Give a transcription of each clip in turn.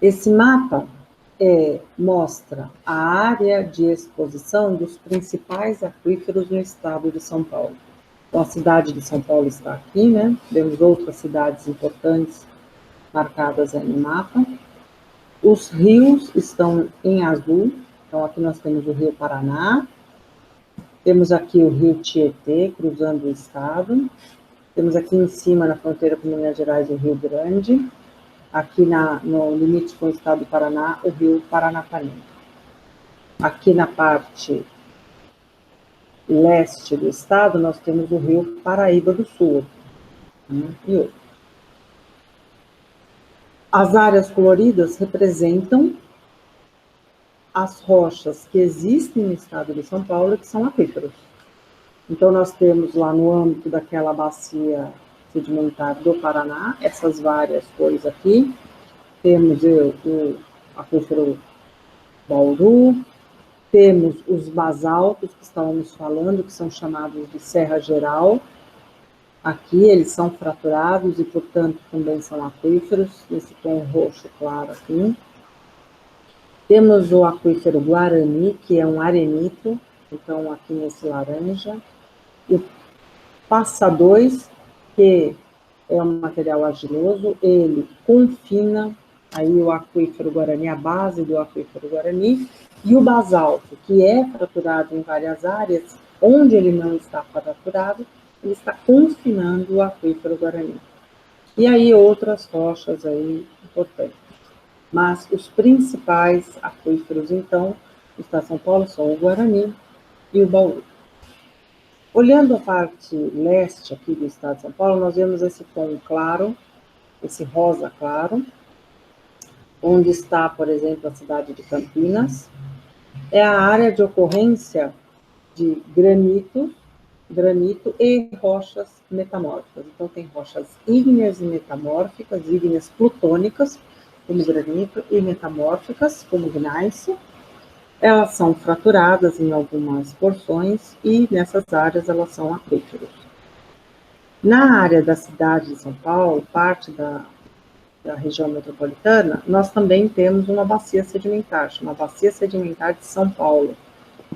Esse mapa mostra a área de exposição dos principais aquíferos no estado de São Paulo. Então, a cidade de São Paulo está aqui, né? Temos outras cidades importantes marcadas aí no mapa. Os rios estão em azul. Então, aqui nós temos o Rio Paraná. Temos aqui o Rio Tietê, cruzando o estado. Temos aqui em cima, na fronteira com Minas Gerais, o Rio Grande. Aqui no limite com o estado do Paraná, o Rio Paranapanema. Aqui na parte leste do estado, nós temos o Rio Paraíba do Sul. E outro. As áreas coloridas representam as rochas que existem no estado de São Paulo e que são aquíferos. Então, nós temos lá no âmbito daquela bacia sedimentar do Paraná, essas várias cores aqui. Temos o aquífero Bauru, temos os basaltos que estávamos falando, que são chamados de Serra Geral. Aqui eles são fraturados e, portanto, também são aquíferos, nesse tom roxo claro aqui. Temos o aquífero Guarani, que é um arenito, então aqui nesse laranja. O Passa 2, que é um material argiloso, ele confina aí o aquífero Guarani, a base do aquífero Guarani, e o basalto, que é fraturado em várias áreas, onde ele não está fraturado, ele está confinando o aquífero Guarani. E aí outras rochas aí importantes. Mas os principais aquíferos, então, do estado de São Paulo são o Guarani e o Bauru. Olhando a parte leste aqui do estado de São Paulo, nós vemos esse tom claro, esse rosa claro, onde está, por exemplo, a cidade de Campinas. É a área de ocorrência de granito e rochas metamórficas. Então, tem rochas ígneas e metamórficas, ígneas plutônicas, como granito, e metamórficas, como gneiss. Elas são fraturadas em algumas porções e nessas áreas elas são aquíferos. Na área da cidade de São Paulo, parte da região metropolitana, nós também temos uma bacia sedimentar, chamada Bacia Sedimentar de São Paulo.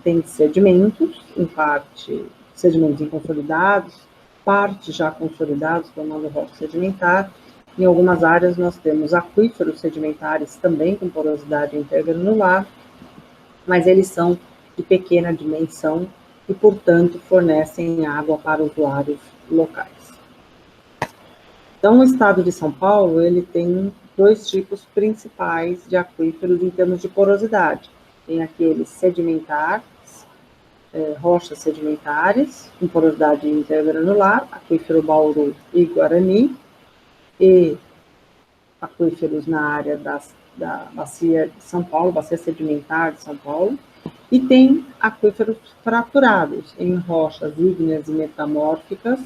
Tem sedimentos, em parte sedimentos inconsolidados, parte já consolidados, formando rocha sedimentar. Em algumas áreas nós temos aquíferos sedimentares também com porosidade intergranular, mas eles são de pequena dimensão e, portanto, fornecem água para usuários locais. Então, o estado de São Paulo, ele tem dois tipos principais de aquíferos em termos de porosidade. Tem aqueles sedimentares, rochas sedimentares, com porosidade intergranular, aquífero Bauru e Guarani, e aquíferos na área da bacia de São Paulo, bacia sedimentar de São Paulo, e tem aquíferos fraturados em rochas ígneas e metamórficas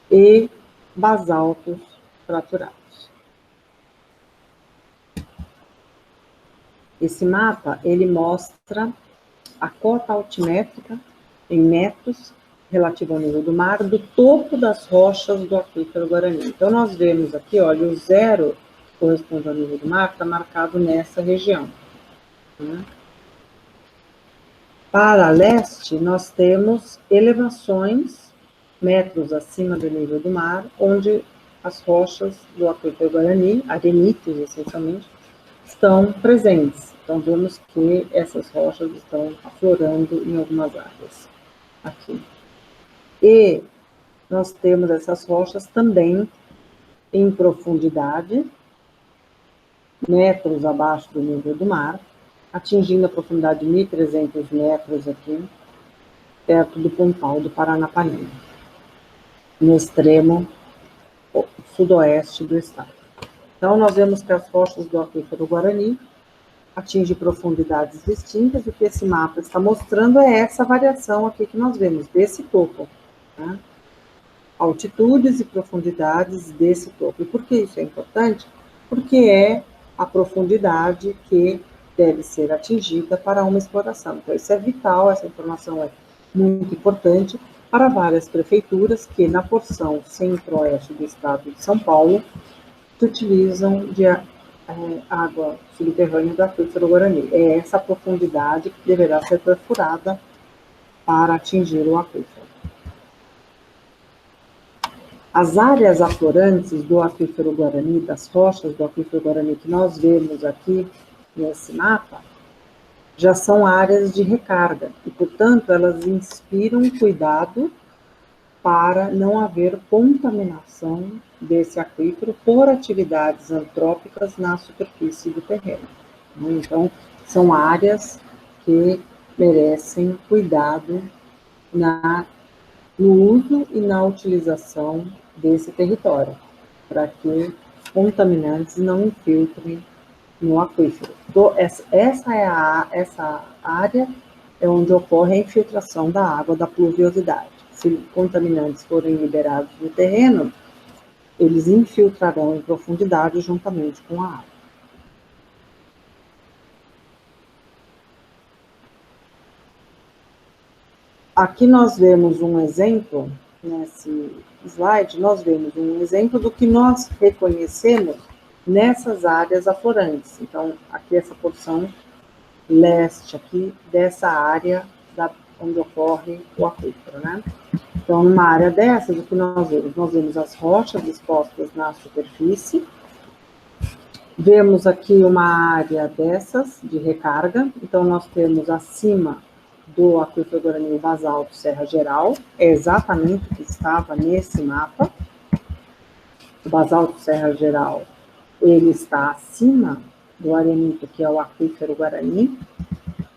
e basaltos fraturados. Esse mapa, ele mostra a cota altimétrica em metros relativa ao nível do mar, do topo das rochas do aquífero Guarani. Então, nós vemos aqui, olha, o zero corresponde ao nível do mar, está marcado nessa região. Para leste, nós temos elevações, metros acima do nível do mar, onde as rochas do aquífero Guarani, arenitos essencialmente, estão presentes. Então, vemos que essas rochas estão aflorando em algumas áreas aqui. E nós temos essas rochas também em profundidade, metros abaixo do nível do mar, atingindo a profundidade de 1.300 metros aqui, perto do pontal do Paranapanema, no extremo sudoeste do estado. Então, nós vemos que as rochas do aquífero Guarani atingem profundidades distintas, e o que esse mapa está mostrando é essa variação aqui que nós vemos, desse topo, né? Altitudes e profundidades desse topo. E por que isso é importante? Porque é a profundidade que deve ser atingida para uma exploração. Então, isso é vital, essa informação é muito importante para várias prefeituras que, na porção centro-oeste do estado de São Paulo, se utilizam de água subterrânea do aquífero Guarani. É essa profundidade que deverá ser perfurada para atingir o aquífero. As áreas aflorantes do aquífero Guarani, das rochas do aquífero Guarani que nós vemos aqui nesse mapa, já são áreas de recarga e, portanto, elas inspiram cuidado para não haver contaminação desse aquífero por atividades antrópicas na superfície do terreno. Então, são áreas que merecem cuidado no uso e na utilização desse território, para que contaminantes não infiltrem no aquífero. Então, essa área é onde ocorre a infiltração da água da pluviosidade. Se contaminantes forem liberados no terreno, eles infiltrarão em profundidade juntamente com a água. Aqui nós vemos um exemplo, nesse slide, nós vemos um exemplo do que nós reconhecemos nessas áreas aflorantes. Então, aqui essa porção leste aqui dessa área onde ocorre o aquífero, né? Então, numa área dessas, o que nós vemos? Nós vemos as rochas expostas na superfície, vemos aqui uma área dessas de recarga, então nós temos acima do aquífero Guarani o basalto Serra Geral, é exatamente o que estava nesse mapa. O basalto Serra Geral, ele está acima do arenito, que é o aquífero Guarani.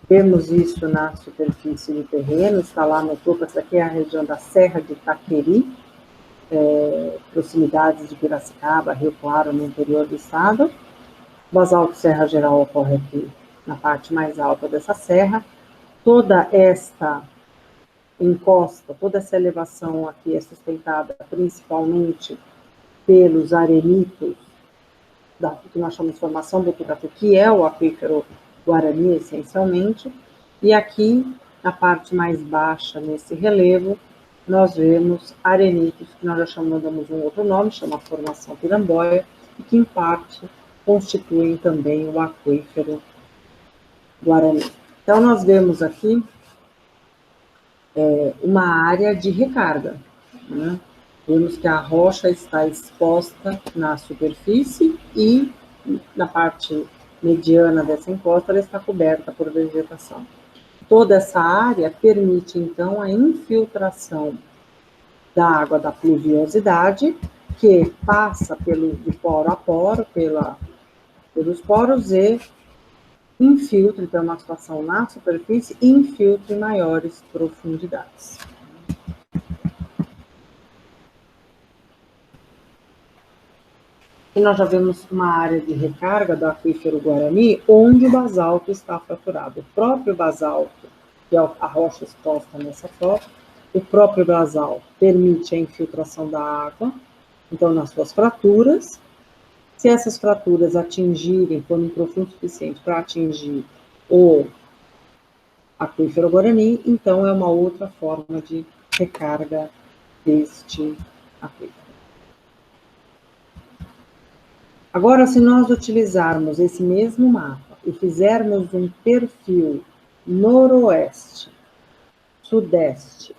Vemos isso na superfície do terreno, está lá no topo. Essa aqui é a região da Serra de Itaqueri, proximidades de Piracicaba, Rio Claro, no interior do estado. O basalto Serra Geral ocorre aqui na parte mais alta dessa serra. Toda esta encosta, toda essa elevação aqui é sustentada principalmente pelos arenitos, que nós chamamos de formação do Botucatu, que é o aquífero Guarani, essencialmente, e aqui, na parte mais baixa, nesse relevo, nós vemos arenitos, que nós já chamamos um outro nome, chama formação Piramboia, e que, em parte, constituem também o aquífero Guarani. Então, nós vemos aqui uma área de recarga, né? Vemos que a rocha está exposta na superfície e na parte mediana dessa encosta ela está coberta por vegetação. Toda essa área permite, então, a infiltração da água da pluviosidade, que passa de poro a poro, pelos poros e infiltra, então, uma situação na superfície e infiltra em maiores profundidades. E nós já vemos uma área de recarga do aquífero Guarani, onde o basalto está fraturado. O próprio basalto, que é a rocha exposta nessa foto, o próprio basalto permite a infiltração da água, então, nas suas fraturas. Se essas fraturas forem profundo o suficiente para atingir o aquífero Guarani, então é uma outra forma de recarga deste aquífero. Agora, se nós utilizarmos esse mesmo mapa e fizermos um perfil noroeste, sudeste,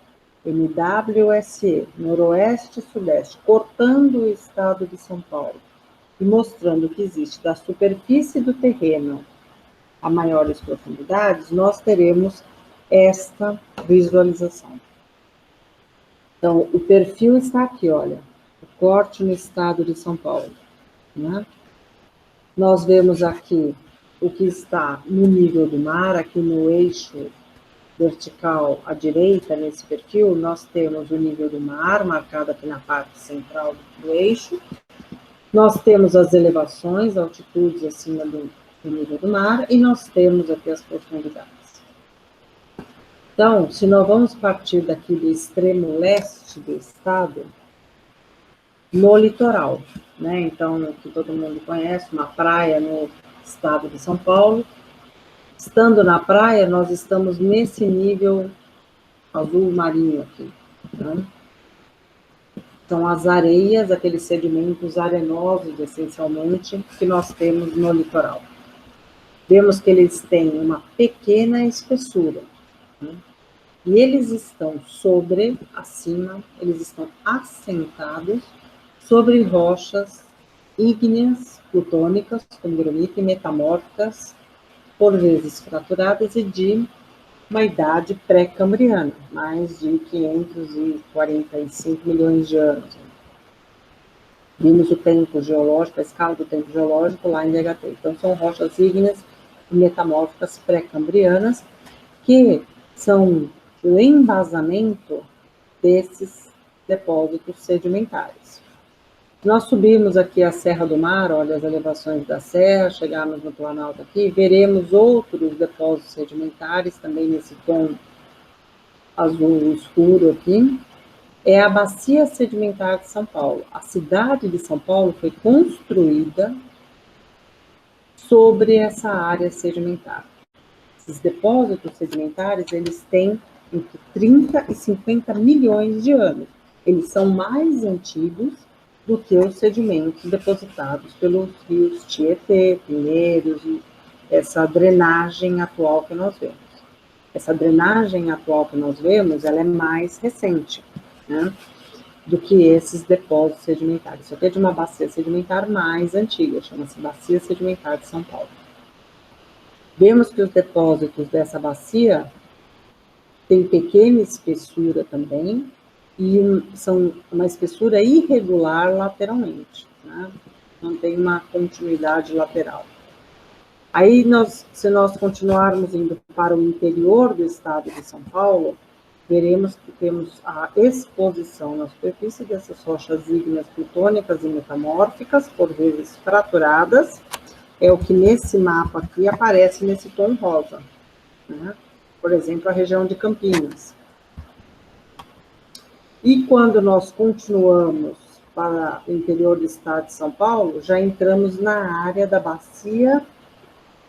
NWSE, noroeste, sudeste, cortando o estado de São Paulo e mostrando que existe da superfície do terreno a maiores profundidades, nós teremos esta visualização. Então, o perfil está aqui, olha, o corte no estado de São Paulo, né? Nós vemos aqui o que está no nível do mar, aqui no eixo vertical à direita, nesse perfil, nós temos o nível do mar, marcado aqui na parte central do eixo. Nós temos as elevações, altitudes acima do nível do mar, e nós temos aqui as profundidades. Então, se nós vamos partir daqui do extremo leste do estado, no litoral, né? Então, que todo mundo conhece, uma praia no estado de São Paulo. Estando na praia, nós estamos nesse nível azul marinho aqui, né? São as areias, aqueles sedimentos arenosos, essencialmente, que nós temos no litoral. Vemos que eles têm uma pequena espessura, né? E eles estão acima, eles estão assentados sobre rochas ígneas, plutônicas, como granito, e metamórficas, por vezes fraturadas, e de uma idade pré-cambriana, mais de 545 milhões de anos. Vimos o tempo geológico, a escala do tempo geológico lá em DHT. Então, são rochas ígneas e metamórficas pré-cambrianas, que são o embasamento desses depósitos sedimentares. Nós subimos aqui a Serra do Mar, olha as elevações da serra, chegamos no Planalto aqui, veremos outros depósitos sedimentares, também nesse tom azul escuro aqui. É a Bacia Sedimentar de São Paulo. A cidade de São Paulo foi construída sobre essa área sedimentar. Esses depósitos sedimentares, eles têm entre 30 e 50 milhões de anos. Eles são mais antigos do que os sedimentos depositados pelos rios Tietê, Pinheiros, e essa drenagem atual que nós vemos. Essa drenagem atual que nós vemos, ela é mais recente, né, do que esses depósitos sedimentares. Isso aqui é de uma bacia sedimentar mais antiga, chama-se Bacia Sedimentar de São Paulo. Vemos que os depósitos dessa bacia têm pequena espessura também, e são uma espessura irregular lateralmente, né? Não tem uma continuidade lateral. Aí, se nós continuarmos indo para o interior do estado de São Paulo, veremos que temos a exposição na superfície dessas rochas ígneas plutônicas e metamórficas, por vezes fraturadas, é o que nesse mapa aqui aparece nesse tom rosa, né? Por exemplo, a região de Campinas. E quando nós continuamos para o interior do estado de São Paulo, já entramos na área da bacia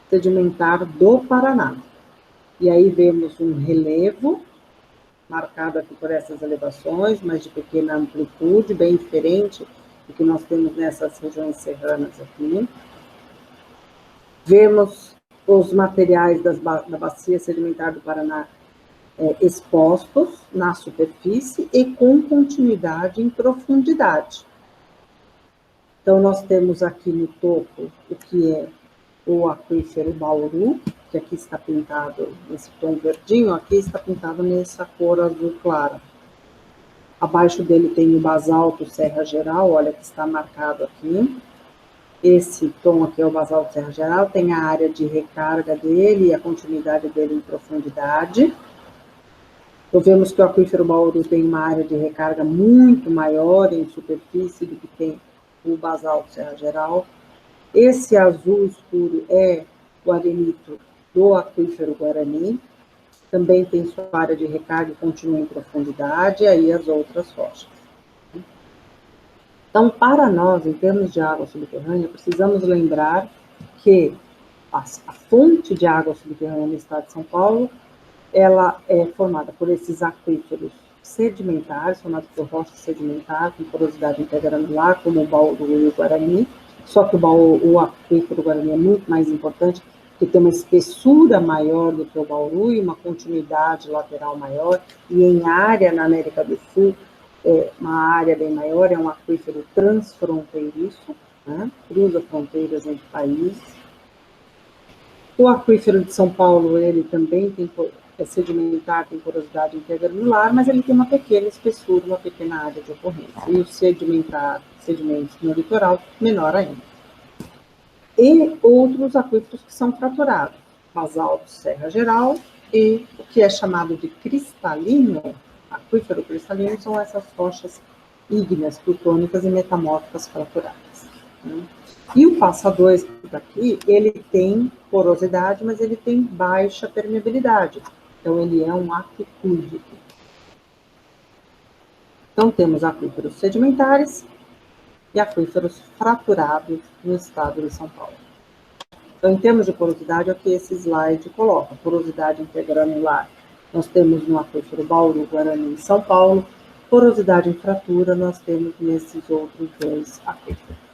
sedimentar do Paraná. E aí vemos um relevo, marcado aqui por essas elevações, mas de pequena amplitude, bem diferente do que nós temos nessas regiões serranas aqui. Vemos os materiais da bacia sedimentar do Paraná expostos na superfície e com continuidade em profundidade. Então, nós temos aqui no topo o que é o aquífero Bauru, que aqui está pintado nesse tom verdinho, aqui está pintado nessa cor azul clara. Abaixo dele tem o basalto Serra Geral, olha que está marcado aqui. Esse tom aqui é o basalto Serra Geral, tem a área de recarga dele e a continuidade dele em profundidade. Então, vemos que o aquífero Bauru tem uma área de recarga muito maior em superfície do que tem o basalto Serra Geral. Esse azul escuro é o arenito do aquífero Guarani, também tem sua área de recarga e continua em profundidade, e aí as outras rochas. Então, para nós, em termos de água subterrânea, precisamos lembrar que a fonte de água subterrânea no estado de São Paulo, ela é formada por esses aquíferos sedimentares, formados por rochas sedimentares, com porosidade intergranular, como o Bauru e o Guarani, só que o aquífero Guarani é muito mais importante, porque tem uma espessura maior do que o Bauru e uma continuidade lateral maior, e em área na América do Sul, uma área bem maior, é um aquífero transfronteiriço, né? Cruza fronteiras entre países. O aquífero de São Paulo, ele também é sedimentar, tem porosidade intergranular, mas ele tem uma pequena espessura, uma pequena área de ocorrência. E o sedimentos no litoral, menor ainda. E outros aquíferos que são fraturados, basalto Serra Geral e o que é chamado de cristalino, aquífero cristalino, são essas rochas ígneas, plutônicas e metamórficas fraturadas, né? E o Passa 2 aqui, ele tem porosidade, mas ele tem baixa permeabilidade. Então, ele é um aquicúdico. Então, temos aquíferos sedimentares e aquíferos fraturados no estado de São Paulo. Então, em termos de porosidade, é o que esse slide coloca. Porosidade intergranular, nós temos no aquífero Bauru, Guarani e São Paulo, porosidade em fratura nós temos nesses outros dois aquíferos.